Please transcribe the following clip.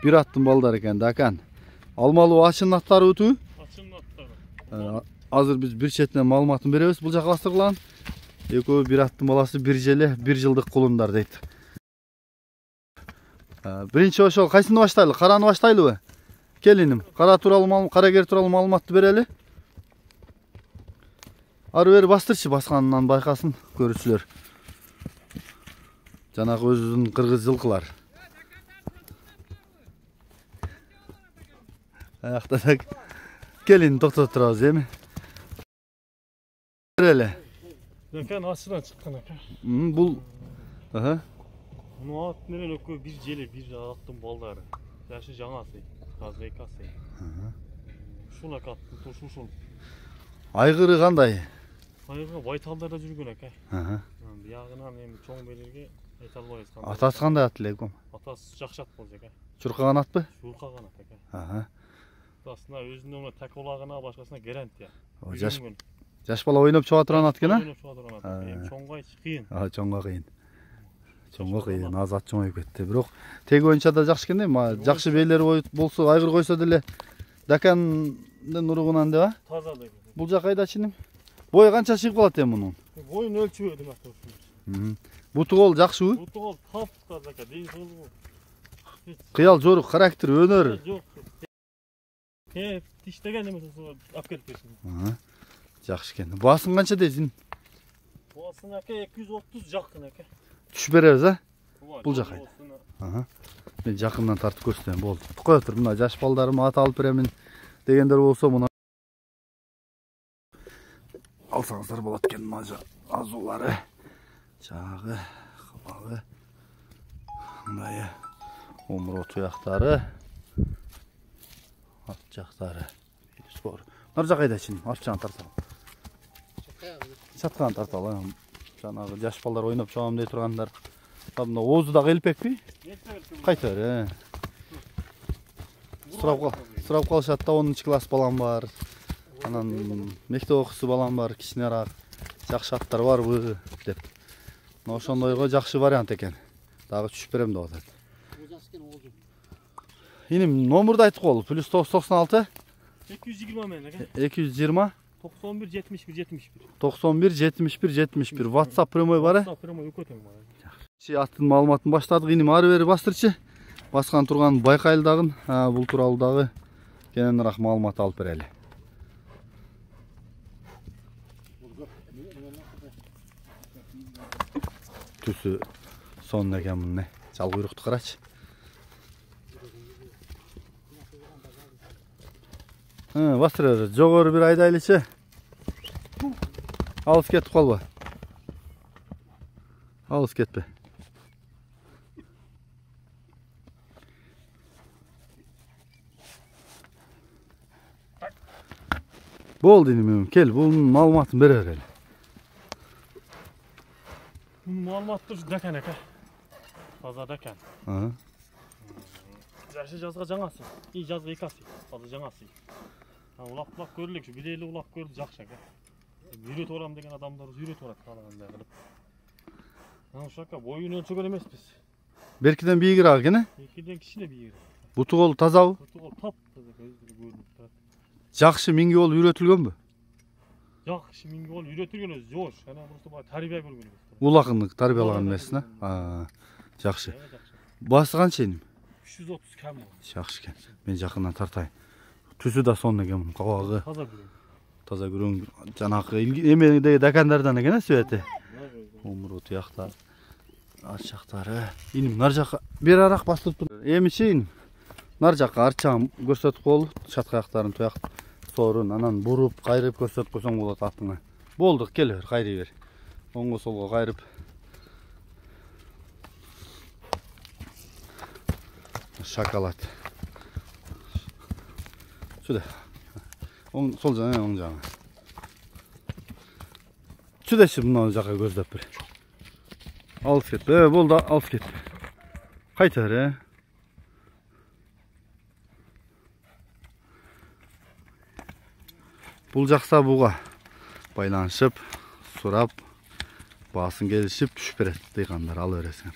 Bir аттың балдар екен, Дакан. Алмалуу ачын аттары өтүү? Ачын аттары. Азыр біз bir четинен маалыматын беребиз. Бул жака бастыргылан. Экөө bir аттың баласы bir желе, 1 жылдык кулундар дейт. Биринчи ошол кайсыны баштайлы? Караны баштайлыбы? Келиним, кара тууралуу, карагер тууралуу маалыматты берели. Ары бери бастырчы, басканынан байкасын көрүүчүлөр. Жанагы өзүнүн кыргыз жылкылар. Аякта так келин токтотуп турабыз эми. Берели. Дакан ачыдан чыккан экен. Бул Муну ат менен экөө bir желе, bir аттын балдары. Жашы жаңасы, азыр экасы. Ушул аттын тушу ушул. Айгыры кандай? Айгыры Байталдарда жүргөн экен. Биягынан эми чоң белерге айта албайбыз кандай. Атасы кандай ат эле экөм? Атасы жакшы ат болчу экен. Чуркаган атпы? Чуркаган ат экен. Атасына өзүнүн таколагына башкасына гарантия. Жаш бала ойноп чыга турган ат экен, Ойноп чыга турган ат. Эми чоңго кыйын. Чоңго кыйын. Чоңго кыйын, аз ат чоңоюп кетти. Бирок теги боюнча да жакшы экен да, жакшы бейлери болсо, айгыр койсо деле Дакандын уругунан деп, Таза деп. Бул жак кайда чиним? Бою канча чыгып калат эми мунун? Боюн өлчөбөдүм атты. Буту кол жакшыбы? Буту кол таптаза экен, ден соолугу. Кыял жорук, характер, өнөр. Жок. Тиштеген эмес алып келип берсин. Жакшы экен. Басын канча дейсиң? Басын аке 230 жакын аке. Түшүп беребиз, Бул жак кайда? Мен жакындан тартып көрсөтөм, болду. Кое тур, мына жаш балдарыма ат алып беремин дегендер болсо, мына алсаңыздар болот экен, мына азуулары. Жагы, кабагы. Мындай омуру туяктары. Ат жактары. Нар жак кайда чин? Арчаны тарталым. Чатканы тарталым. Жанагы жаш балдар ойноп чыгам дей тургандар. Мына оозу да келпекпи? Кайта бер. Сурап калышат да, 10 класс балам бар. Анан мектеп окуусу балам бар, кичинерак. Жакшы аттар барбы деп. Мына ошондойго жакшы вариант экен. Дагы түшүп берем деп атат. Иним номурду айтып кол. +996 220 менен экен. 220 91 71 71. 91 71 71. WhatsApp прямой бар. WhatsApp прямой өкөтөм бар. Аттын маалыматын баштадык. Иним ары бери бастырчы. Баскан турган байкайлы дагы, бул тууралуу дагы кененирээк маалымат алып берели. Түсү сонун экен муну. Жал куйрукту карачы. Бастыр, жогору бир айдайлычы. Алыс кетип калбы? Алыс кетпе. Болду иним, кел, бунун маалыматын бере берели. Бунун маалыматы Дакан экен. Таза Дакан. Жашы жазга жаңасы. Жазга экасы. Азыр жаңасы. Улап көрүлүк, билели улап көрдү, жакшы экен. Үйрөтүп алам деген адамдар үйрөтүп алат каалагандай кылып. Ошока боюн өлчөгөн эмеспиз. Беркиден бийигирээк экен, Беркиден кичине бийигирээк. Буту кол тазабы? Буту кол таптаза көрүнүп турат. Жакшы миңге болуп үйрөтүлгөнбү? Жакшы миңге болуп үйрөтүлгөн өзү жош. Анан просто бай тарбия көргөн эмес. Улакындык тарбиялаган эмесин, жакшы. Басы канча иним? 330 кам. Жакшы экен. Мен жакындан тартайын. Түсү да сонун экен, кабагы. Таза көрүн. Таза көрүн. Жанакы эмедеги Дакандардан экен, сөйөтү. Омуру туяктар. Арчактары. Иним нар жакка бер арақ басып тур. Эмичи иним. Нар жакка арчагын көрсөтүп кол, чаткаяктарын туяк сорун, анан буруп, кайрып көрсөтүп койсоң болот атыңа. Болду, кел бер, кайрый бер. Оңго солго кайрып. Шоколад. Сюда. Сол жана, оң жана. Сюдачы мына жака көздөп бер. Алып кет. Болду, алып кет. Кайта бер, Бул жакса буга байланышып, сурап, баасын келишип түшүп берет дыйгандар, ала бересиңер.